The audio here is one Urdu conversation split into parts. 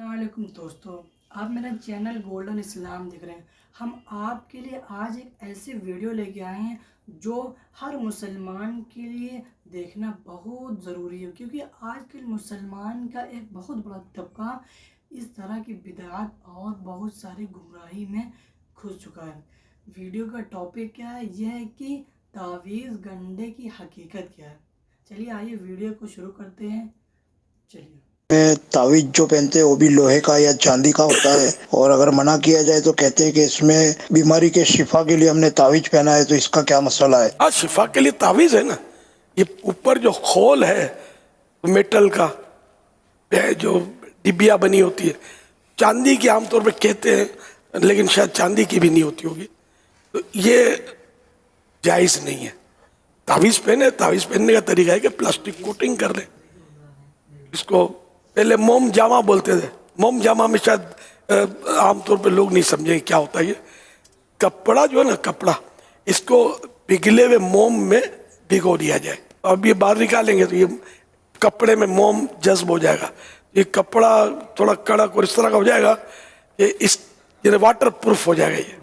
السلام علیکم دوستو، آپ میرا چینل گولڈن اسلام دیکھ رہے ہیں۔ ہم آپ کے لیے آج ایک ایسی ویڈیو لے کے آئے ہیں جو ہر مسلمان کے لیے دیکھنا بہت ضروری ہے، کیونکہ آج کل مسلمان کا ایک بہت بڑا طبقہ اس طرح کی بدعات اور بہت ساری گمراہی میں گھس چکا ہے۔ ویڈیو کا ٹاپک کیا ہے؟ یہ ہے کہ تعویذ گنڈے کی حقیقت کیا ہے۔ چلیے آئیے ویڈیو کو شروع کرتے ہیں۔ چلیے تعویذ جو پہنتے ہیں وہ بھی لوہے کا یا چاندی کا ہوتا ہے، اور اگر منع کیا جائے تو کہتے ہیں کہ اس میں بیماری کے شفا کے لیے ہم نے تعویذ پہنا ہے، تو اس کا کیا مسئلہ ہے؟ شفا کے لیے تعویذ ہے نا، یہ اوپر جو خول ہے میٹل کا جو ڈبیا بنی ہوتی ہے، چاندی کی عام طور پہ کہتے ہیں، لیکن شاید چاندی کی بھی نہیں ہوتی ہوگی، تو یہ جائز نہیں ہے۔ تعویذ پہننے کا طریقہ ہے کہ پلاسٹک کوٹنگ کر لیں، اس کو پہلے موم جامہ بولتے تھے۔ موم جامہ میں شاید عام طور پہ لوگ نہیں سمجھیں کیا ہوتا ہے۔ یہ کپڑا جو ہے نا، کپڑا، اس کو پگھلے ہوئے موم میں بھگو دیا جائے، اب یہ باہر نکالیں گے تو یہ کپڑے میں موم جذب ہو جائے گا، یہ کپڑا تھوڑا کڑک اور اس طرح کا ہو جائے گا کہ اس یہ واٹر پروف ہو جائے گا یہ،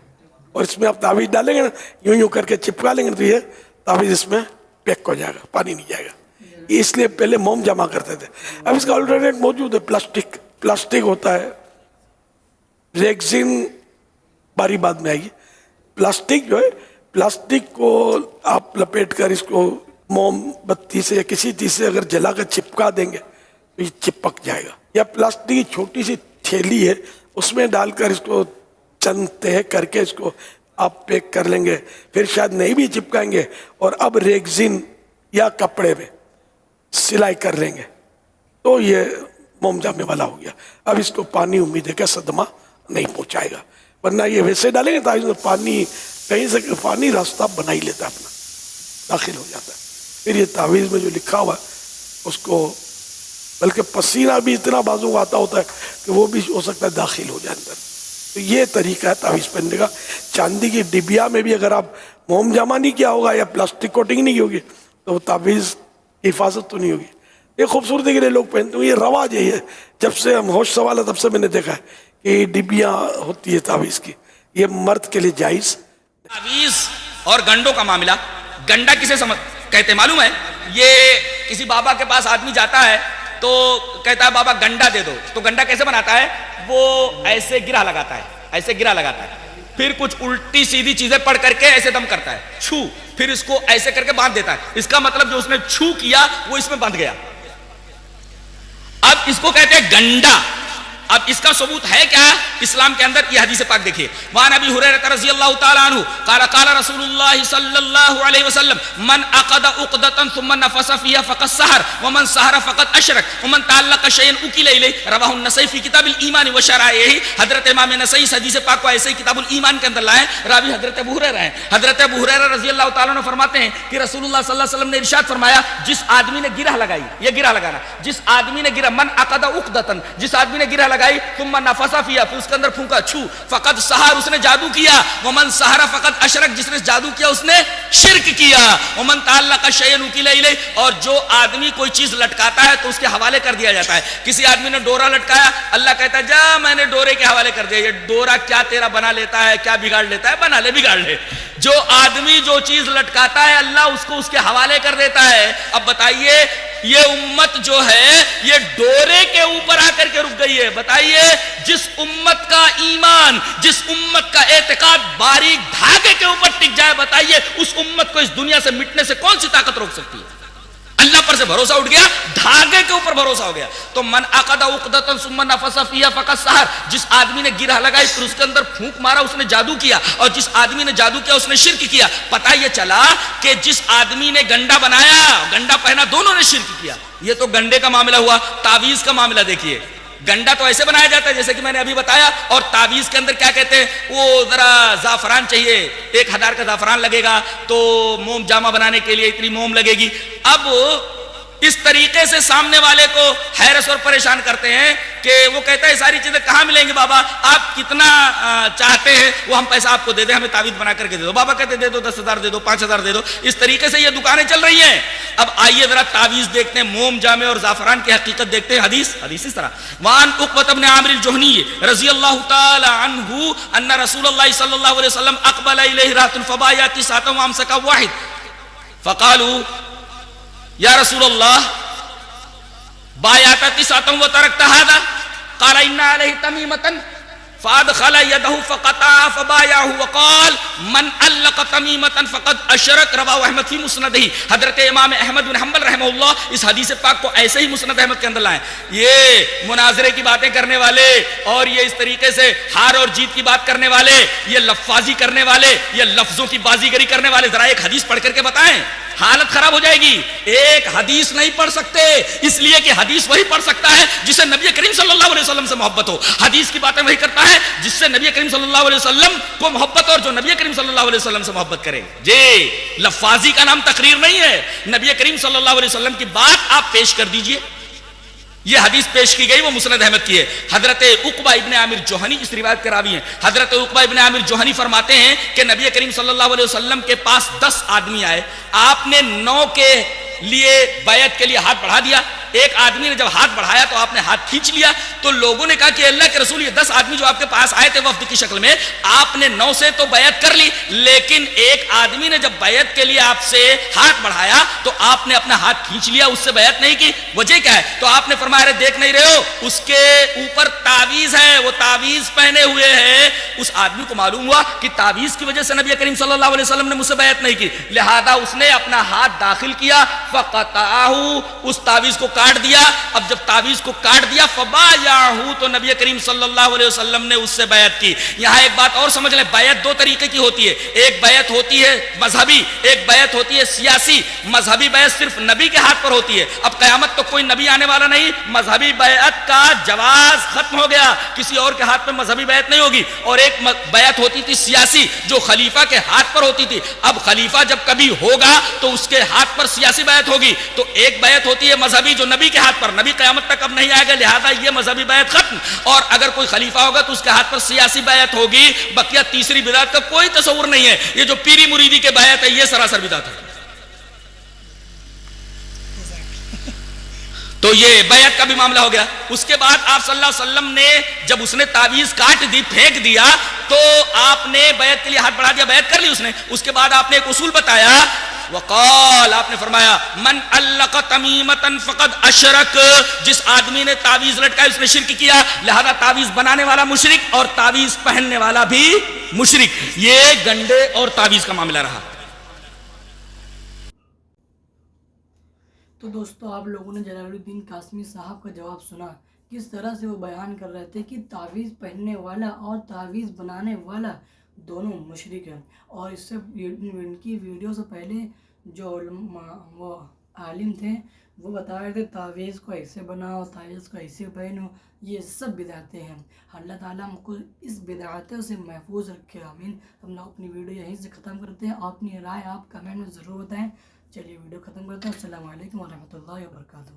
اور اس میں آپ تعویذ ڈالیں گے نا، یوں یوں کر کے چپکا لیں گے تو یہ تعویذ اس میں پیک ہو جائے گا، پانی نہیں جائے گا۔ اس لیے پہلے موم جمع کرتے تھے، اب اس کا آلٹرنیٹ موجود ہے، پلاسٹک ہوتا ہے، ریگزین باری بعد میں آئے گی۔ پلاسٹک جو ہے، پلاسٹک کو آپ لپیٹ کر اس کو موم بتی سے یا کسی چیز سے اگر جلا کر چپکا دیں گے تو یہ چپک جائے گا، یا پلاسٹک کی چھوٹی سی تھیلی ہے اس میں ڈال کر اس کو چند تہہ کر کے اس کو آپ پیک کر لیں گے، پھر شاید نہیں بھی چپکائیں گے، اور اب ریگزین یا کپڑے میں سلائی کر لیں گے تو یہ موم جامے والا ہو گیا۔ اب اس کو پانی امید ہے کہ صدمہ نہیں پہنچائے گا، ورنہ یہ ویسے ڈالیں گے تعویذ میں پانی کہیں سے پانی راستہ بنا ہی لیتا ہے، اپنا داخل ہو جاتا ہے، پھر یہ تعویذ میں جو لکھا ہوا ہے اس کو، بلکہ پسینہ بھی اتنا بازو آتا ہوتا ہے کہ وہ بھی ہو سکتا ہے داخل ہو جائے اندر۔ تو یہ طریقہ ہے تعویذ پہننے کا۔ چاندی کی ڈبیا میں بھی اگر آپ موم جامہ نہیں کیا ہوگا یا پلاسٹک کوٹنگ نہیں کی ہوگی تو وہ تعویذ حفاظت تو نہیں ہوگی۔ یہ خوبصورتی کے لیے لوگ پہنتے ہیں، یہ رواج ہے، یہ جب سے ہم ہوش سوال ہے تب سے میں نے دیکھا ہے کہ یہ ڈبیاں ہوتی ہے تعویذ کی، یہ مرد کے لیے جائز۔ تعویذ اور گنڈوں کا معاملہ، گنڈا کسے کہتے معلوم ہے؟ یہ کسی بابا کے پاس آدمی جاتا ہے تو کہتا ہے بابا گنڈا دے دو، تو گنڈا کیسے بناتا ہے؟ وہ ایسے گرہ لگاتا ہے، ایسے گرہ لگاتا ہے، پھر کچھ الٹی سیدھی چیزیں پڑھ کر کے ایسے دم کرتا ہے، چھو، پھر اس کو ایسے کر کے باندھ دیتا ہے۔ اس کا مطلب جو اس نے چھو کیا وہ اس میں بندھ گیا، اب اس کو کہتے ہیں گنڈا۔ اب اس کا ثبوت ہے کیا اسلام کے اندر؟ یہ حدیث پاک دیکھیے، وعن ابی ہریرہ رضی اللہ تعالی عنہ قال قال رسول اللہ صلی اللہ علیہ وسلم من عقد عقدۃ ثم نفث فيها فقد سحر ومن سحر فقد اشرک ومن تعلق شيئا اكل الیہ، رواه النسائی فی کتاب الایمان وشرائعہ۔ حضرت امام نسائی اس حدیث پاک کو ایسے ہی کتاب الایمان کے اندر لائے، راوی حضرت ابو ہریرہ ہیں۔ حضرت ابو ہریرہ رضی اللہ تعالی عنہ فرماتے ہیں کہ رسول اللہ صلی اللہ علیہ وسلم نے ارشاد فرمایا، جس آدمی نے گرہ لگائی، یہ گرہ لگانا، جس آدمی نے گرہ، من عقد عقدۃ، جس آدمی نے گرہ لگائی، ثم نفث فيها، پھر اس کے اندر پھونکا، چھو، فقد سحر، اس نے جادو کیا، ومن سحر فقد اشرک، جس نے جادو کیا اس نے شرک کیا، ومن تعلق شيئا اكل الیہ، اور جو آدمی کوئی چیز لٹکاتا ہے تو اس کے حوالے کر دیا جاتا ہے۔ کسی آدمی نے ڈورا لٹکایا، اللہ کہتا ہے جا میں نے ڈورے کے حوالے کر دیا، یہ ڈورا کیا تیرا بنا لیتا ہے، کیا بگاڑ لیتا ہے، بنا لے بگاڑ لے۔ جو آدمی جو چیز لٹکاتا ہے اللہ اس کو اس کے حوالے کر دیتا ہے۔ اب بتائیے یہ امت جو ہے یہ ڈورے کے اوپر آ کر کے رک گئی ہے۔ بتائیے جس امت کا ایمان، جس امت کا اعتقاد باریک دھاگے کے اوپر ٹک جائے، بتائیے اس امت کو اس دنیا سے مٹنے سے کون سی طاقت روک سکتی ہے؟ اللہ پر سے بھروسہ اٹھ گیا، دھاگے کے اوپر بھروسہ ہو گیا۔ تو من عقد عقدۃ ثم نفث فيها فقد سحر، جس آدمی نے گرہ لگائی پھر اس کے اندر پھونک مارا اس نے جادو کیا، اور جس آدمی نے جادو کیا اس نے شرک کیا۔ پتہ یہ چلا کہ جس آدمی نے گنڈا بنایا، گنڈا پہنا، دونوں نے شرک کیا۔ یہ تو گنڈے کا معاملہ ہوا۔ تعویذ کا معاملہ دیکھیے، گنڈا تو ایسے بنایا جاتا ہے جیسے کہ میں نے ابھی بتایا، اور تعویذ کے اندر کیا کہتے ہیں، وہ ذرا زعفران چاہیے، 1000 کا زعفران لگے گا، تو موم جامہ بنانے کے لیے اتنی موم لگے گی۔ اب اس طریقے سے سامنے والے کو حیرت اور پریشان کرتے ہیں کہ وہ کہتا ہے ساری چیزیں کہاں ملیں گی بابا, آپ کتنا چاہتے ہیں وہ ہم پیسہ آپ کو دے دیں, ہمیں تعویذ بنا کر کے دے دو. بابا کہتے دے دو 10,000 دے دو 5,000 دے دو. اس طریقے سے یہ دکانیں چل رہی ہیں. اب آئیے ذرا تعویذ دیکھتے ہیں, موم جامع اور زعفران کی حقیقت دیکھتے ہیں. حدیث اس طرح وان عقبۃ بن عامر الجہنی رضی اللہ تعالی عنہ ان رسول اللہ صلی اللہ علیہ وسلم اقبل الیہ رات فبایا تسعۃ وامسک واحد فقالوا یا رسول اللہ بایعت تسعۃ وترکت هذا قال ان علیہ تمیمۃ فادخل یدہ فقطع فبایعہ وقال من علق تمیمۃ فقد اشرک. رواه احمد فی مسندہ. حضرت امام احمد بن حنبل رحمہ اللہ اس حدیث پاک کو ایسے ہی مسند احمد کے اندر لائیں. یہ مناظرے کی باتیں کرنے والے اور یہ اس طریقے سے ہار اور جیت کی بات کرنے والے, یہ لفاظی کرنے والے, یہ لفظوں کی بازیگری کرنے والے, ذرا ایک حدیث پڑھ کر کے بتائیں. حالت خراب ہو جائے گی. ایک حدیث نہیں پڑھ سکتے اس لیے کہ حدیث وہی پڑھ سکتا ہے جسے نبی کریم صلی اللہ علیہ وسلم سے محبت ہو. حدیث کی باتیں وہی کرتا ہے جس سے نبی کریم صلی اللہ علیہ وسلم کو محبت اور جو نبی کریم صلی اللہ علیہ وسلم سے محبت کرے. جی لفاظی کا نام تقریر نہیں ہے. نبی کریم صلی اللہ علیہ وسلم کی بات آپ پیش کر دیجئے. یہ حدیث پیش کی گئی وہ مسند احمد کی ہے. حضرت عقبہ ابن عامر جوہنی اس روایت کے راوی ہیں. حضرت عقبہ ابن عامر جوہنی فرماتے ہیں کہ نبی کریم صلی اللہ علیہ وسلم کے پاس 10 آدمی آئے. آپ نے 9 کے لیے بیعت کے لیے ہاتھ بڑھا دیا. ایک آدمی نے جب ہاتھ بڑھایا تو آپ نے ہاتھ کھینچ لیا. تو لوگوں نے کہا کہ اللہ کے رسول یہ 10 آدمی جو آپ کے پاس آئے تھے وفد کی شکل میں, آپ نے 9 سے تو بیعت کر لی, لیکن ایک آدمی نے جب بیعت کے لیے آپ سے ہاتھ بڑھایا تو آپ نے اپنا ہاتھ کھینچ لیا, اس سے بیعت نہیں کی. وجہ کیا ہے؟ تو آپ نے فرمایا رہے دیکھ نہیں رہے ہو اس کے اوپر تعویذ ہے, وہ تعویذ پہنے ہوئے ہے. اس آدمی کو معلوم ہوا کہ تعویذ کی وجہ سے نبی کریم صلی اللہ علیہ وسلم نے مجھ سے بیعت نہیں کی, لہذا اس نے اپنا ہاتھ داخل کیا فقطعہ, اس تعویذ کو کاٹ دیا. اب جب تعویذ کو کاٹ دیا فبایعہ, تو نبی کریم صلی اللہ علیہ وسلم نے اس سے بیعت کی. یہاں ایک بات اور سمجھ لیں, بیعت 2 طریقے کی ہوتی ہے. ایک بیعت ہوتی ہے مذہبی, ایک بیعت ہوتی ہے سیاسی. مذہبی بیعت صرف نبی کے ہاتھ پر ہوتی ہے. اب قیامت تو کوئی نبی آنے والا نہیں, مذہبی بیعت کا جواز ختم ہو گیا, کسی اور کے ہاتھ میں مذہبی بیعت نہیں ہوگی. اور ایک بیعت ہوتی تھی سیاسی جو خلیفہ کے ہاتھ پر ہوتی تھی. اب خلیفہ جب کبھی ہوگا تو اس کے ہاتھ پر سیاسی بیعت ہوگی. تو ایک بیعت ہوتی ہے مذہبی جو نبی کے ہاتھ پر, نبی قیامت تک اب نہیں آئے گا, لہذا یہ مذہبی بیعت ختم. اور اگر کوئی خلیفہ ہوگا تو اس کے ہاتھ پر سیاسی بیعت ہوگی. بقیہ تیسری بدعت کا کوئی تصور نہیں ہے. یہ جو پیری مریدی کے بیعت ہے یہ سراسر بدعت ہے. تو یہ بیعت کا بھی معاملہ ہو گیا. اس کے بعد آپ صلی اللہ علیہ وسلم نے جب اس نے تعویذ کاٹ دی, پھینک دیا, تو آپ نے بیعت کے لیے ہاتھ بڑھا دیا, بیعت کر لی اس نے. اس کے بعد آپ نے ایک اصول بتایا, وقال, آپ نے فرمایا من علق تمیمۃ فقد اشرک, جس آدمی نے تعویذ لٹکائی اس نے شرک کیا, لہذا تعویذ بنانے والا مشرک اور تعویذ پہننے والا بھی مشرک. یہ گنڈے اور تعویذ کا معاملہ رہا. تو دوستو آپ لوگوں نے جلال الدین قاسمی صاحب کا جواب سنا, کس طرح سے وہ بیان کر رہے تھے کہ تعویذ پہننے والا اور تعویذ بنانے والا دونوں مشرک ہیں. اور اس سے ان کی ویڈیو سے پہلے جو وہ عالم تھے وہ بتا رہے تھے تعویذ کو ایسے بناؤ, تعویذ کو ایسے پہنو, یہ سب بدعتیں ہیں. اللہ تعالیٰ ہم کو اس بدعتوں سے محفوظ رکھے, آمین. ہم لوگ اپنی ویڈیو یہیں سے ختم کرتے ہیں. اپنی رائے آپ کمنٹ میں ضرور بتائیں. چلیے ویڈیو ختم کرتے ہیں. السلام علیکم ورحمۃ اللہ وبرکاتہ.